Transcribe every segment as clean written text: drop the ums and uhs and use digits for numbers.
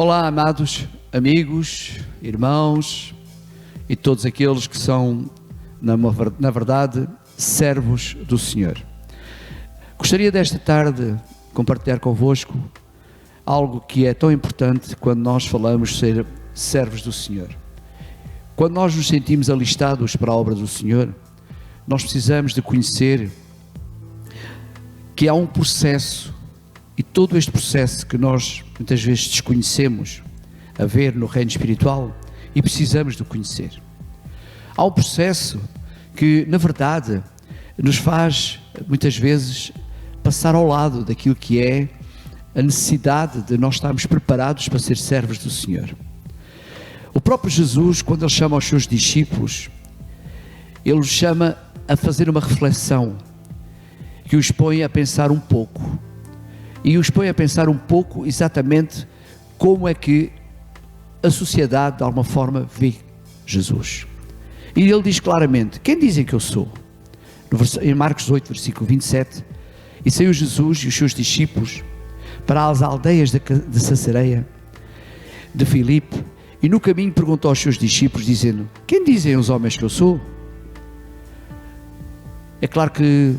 Olá, amados amigos, irmãos e todos aqueles que são, na verdade, servos do Senhor. Gostaria desta tarde compartilhar convosco algo que é tão importante quando nós falamos de ser servos do Senhor. Quando nós nos sentimos alistados para a obra do Senhor, nós precisamos de conhecer que há um processo, e todo este processo que nós muitas vezes desconhecemos a ver no reino espiritual e precisamos de conhecer. Há um processo que, na verdade, nos faz muitas vezes passar ao lado daquilo que é a necessidade de nós estarmos preparados para ser servos do Senhor. O próprio Jesus, quando Ele chama os seus discípulos, Ele os chama a fazer uma reflexão que os põe a pensar um pouco. E os põe a pensar um pouco exatamente como é que a sociedade, de alguma forma, vê Jesus. E Ele diz claramente: quem dizem que eu sou? Em Marcos 8, versículo 27, e saiu Jesus e os seus discípulos para as aldeias de Cesareia de Filipe, e no caminho perguntou aos seus discípulos, dizendo: quem dizem os homens que eu sou? É claro que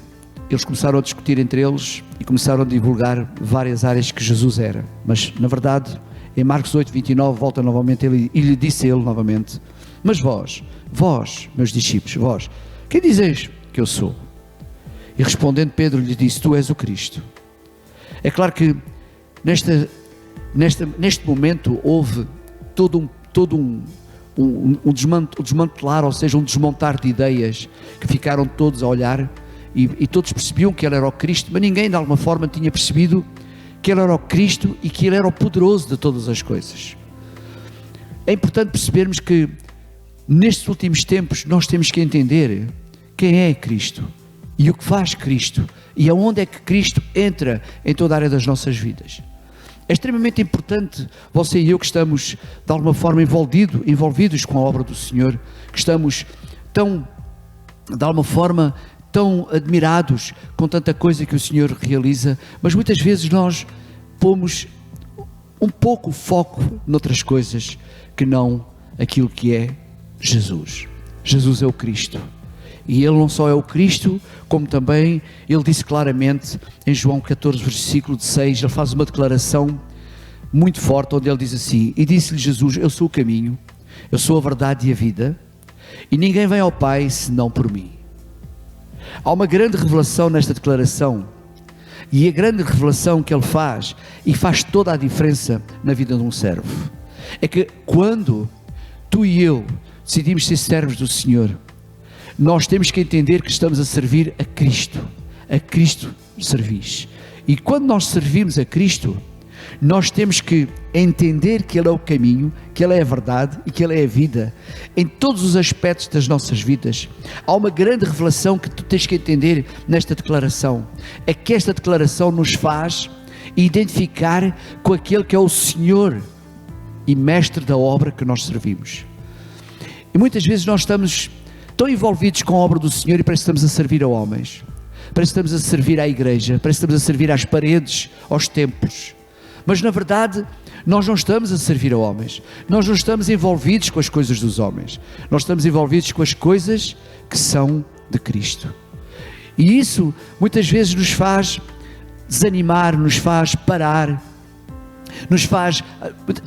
eles começaram a discutir entre eles e começaram a divulgar várias áreas que Jesus era. Mas, na verdade, em Marcos 8, 29, volta novamente ele e lhe disse ele novamente: mas vós, meus discípulos, vós, quem dizeis que eu sou? E respondendo Pedro lhe disse: tu és o Cristo. É claro que neste momento houve todo um desmantelar, ou seja, um desmontar de ideias que ficaram todos a olhar. E todos percebiam que Ele era o Cristo, mas ninguém de alguma forma tinha percebido que Ele era o Cristo e que Ele era o poderoso de todas as coisas. É importante percebermos que nestes últimos tempos nós temos que entender quem é Cristo e o que faz Cristo e aonde é que Cristo entra em toda a área das nossas vidas. É extremamente importante você e eu, que estamos de alguma forma envolvidos com a obra do Senhor, que estamos de alguma forma tão admirados com tanta coisa que o Senhor realiza, mas muitas vezes nós pomos um pouco o foco noutras coisas que não aquilo que é Jesus. Jesus é o Cristo. E Ele não só é o Cristo, como também Ele disse claramente em João 14, versículo 6, Ele faz uma declaração muito forte, onde Ele diz assim: e disse-lhe Jesus: eu sou o caminho, eu sou a verdade e a vida, e ninguém vem ao Pai senão por mim. Há uma grande revelação nesta declaração, e a grande revelação que Ele faz, e faz toda a diferença na vida de um servo, é que quando tu e eu decidimos ser servos do Senhor, nós temos que entender que estamos a servir a Cristo servis. E quando nós servimos a Cristo, nós temos que entender que Ele é o caminho, que Ele é a verdade e que Ele é a vida, em todos os aspectos das nossas vidas. Há uma grande revelação que tu tens que entender nesta declaração, é que esta declaração nos faz identificar com aquele que é o Senhor e Mestre da obra que nós servimos. E muitas vezes nós estamos tão envolvidos com a obra do Senhor e parece que estamos a servir a homens, parece que estamos a servir à igreja, parece que estamos a servir às paredes, aos templos. Mas na verdade nós não estamos a servir a homens, nós não estamos envolvidos com as coisas dos homens, nós estamos envolvidos com as coisas que são de Cristo. E isso muitas vezes nos faz desanimar, nos faz parar,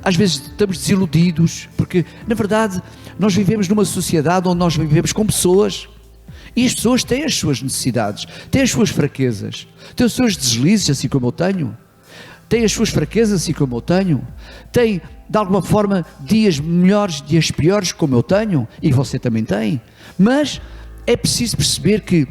às vezes estamos desiludidos, porque na verdade nós vivemos numa sociedade onde nós vivemos com pessoas, e as pessoas têm as suas necessidades, têm as suas fraquezas, têm os seus deslizes, assim como eu tenho. Tem as suas fraquezas, assim como eu tenho. Tem, de alguma forma, dias melhores, dias piores, como eu tenho, e você também tem. Mas é preciso perceber que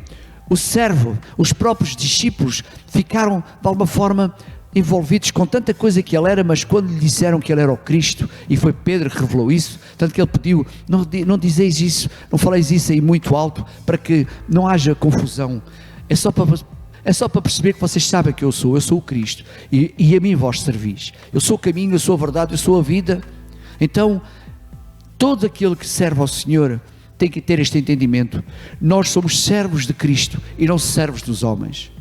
o servo, os próprios discípulos, ficaram, de alguma forma, envolvidos com tanta coisa que Ele era, mas quando lhe disseram que Ele era o Cristo, e foi Pedro que revelou isso, tanto que ele pediu: não dizeis isso, não faleis isso aí muito alto, para que não haja confusão. É só para perceber que vocês sabem que eu sou o Cristo, e a mim vós servis. Eu sou o caminho, eu sou a verdade, eu sou a vida. Então, todo aquele que serve ao Senhor tem que ter este entendimento. Nós somos servos de Cristo e não servos dos homens.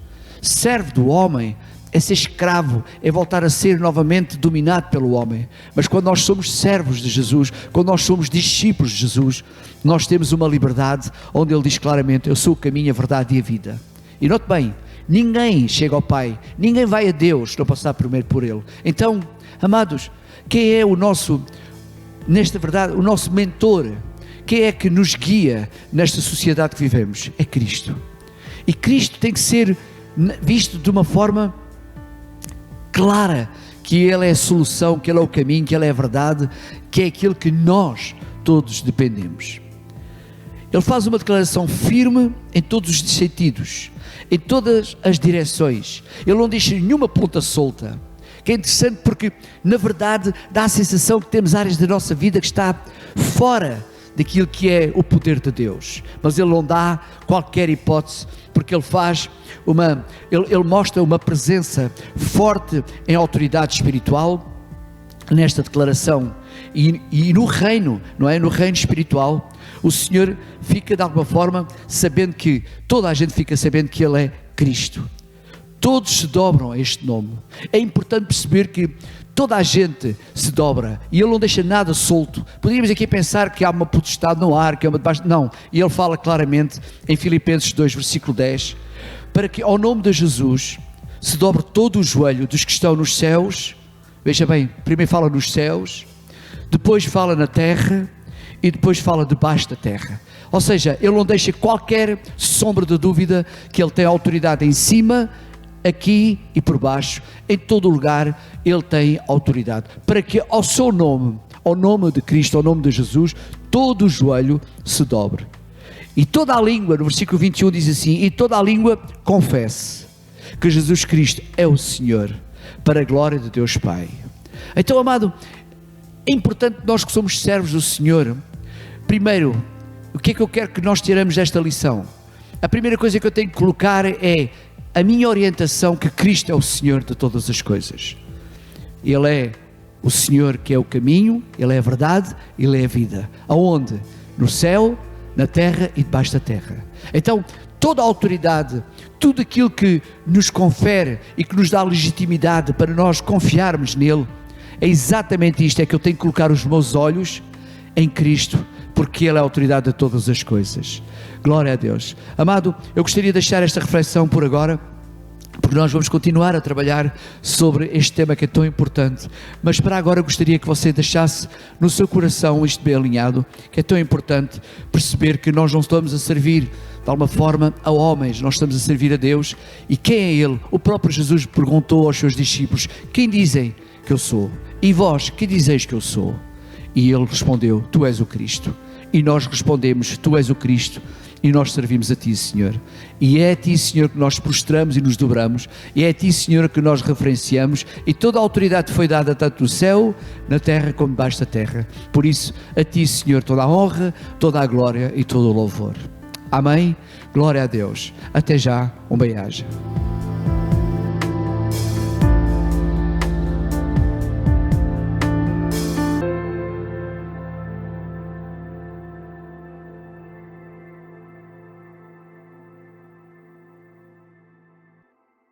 Servo do homem é ser escravo, é voltar a ser novamente dominado pelo homem. Mas quando nós somos servos de Jesus, quando nós somos discípulos de Jesus, nós temos uma liberdade onde Ele diz claramente: eu sou o caminho, a verdade e a vida. E note bem, ninguém chega ao Pai, ninguém vai a Deus se não passar primeiro por Ele. Então, amados, quem é o nosso, nesta verdade, o nosso mentor? Quem é que nos guia nesta sociedade que vivemos? É Cristo. E Cristo tem que ser visto de uma forma clara, que Ele é a solução, que Ele é o caminho, que Ele é a verdade, que é aquilo que nós todos dependemos. Ele faz uma declaração firme em todos os sentidos, em todas as direções. Ele não deixa nenhuma ponta solta. Que é interessante porque, na verdade, dá a sensação que temos áreas da nossa vida que está fora daquilo que é o poder de Deus. Mas Ele não dá qualquer hipótese, porque Ele faz Ele mostra uma presença forte em autoridade espiritual nesta declaração. E no reino, não é? No reino espiritual, o Senhor fica de alguma forma sabendo que, toda a gente fica sabendo que Ele é Cristo. Todos se dobram a este nome. É importante perceber que toda a gente se dobra e Ele não deixa nada solto. Poderíamos aqui pensar que há uma potestade no ar, que é uma debaixo. Não, e Ele fala claramente em Filipenses 2, versículo 10, para que ao nome de Jesus se dobre todo o joelho dos que estão nos céus. Veja bem, primeiro fala nos céus, depois fala na terra e depois fala debaixo da terra. Ou seja, Ele não deixa qualquer sombra de dúvida que Ele tem autoridade em cima, aqui e por baixo, em todo lugar Ele tem autoridade, para que ao seu nome, ao nome de Cristo, ao nome de Jesus, todo o joelho se dobre. E toda a língua, no versículo 21 diz assim: e toda a língua confesse que Jesus Cristo é o Senhor, para a glória de Deus Pai. Então, amado, é importante nós que somos servos do Senhor, primeiro, o que é que eu quero que nós tiramos desta lição? A primeira coisa que eu tenho que colocar é a minha orientação, que Cristo é o Senhor de todas as coisas. Ele é o Senhor que é o caminho, Ele é a verdade, Ele é a vida. Aonde? No céu, na terra e debaixo da terra. Então, toda a autoridade, tudo aquilo que nos confere e que nos dá legitimidade para nós confiarmos nele, é exatamente isto, é que eu tenho que colocar os meus olhos em Cristo, porque Ele é a autoridade de todas as coisas. Glória a Deus. Amado, eu gostaria de deixar esta reflexão por agora, porque nós vamos continuar a trabalhar sobre este tema que é tão importante, mas para agora eu gostaria que você deixasse no seu coração isto bem alinhado, que é tão importante perceber que nós não estamos a servir de alguma forma a homens, nós estamos a servir a Deus. E quem é Ele? O próprio Jesus perguntou aos seus discípulos: quem dizem que eu sou? E vós, que dizeis que eu sou? E Ele respondeu: tu és o Cristo. E nós respondemos: tu és o Cristo, e nós servimos a Ti, Senhor. E é a Ti, Senhor, que nós prostramos e nos dobramos, e é a Ti, Senhor, que nós referenciamos, e toda a autoridade foi dada tanto no céu, na terra, como debaixo da terra. Por isso, a Ti, Senhor, toda a honra, toda a glória e todo o louvor. Amém? Glória a Deus. Até já, um bem-aja.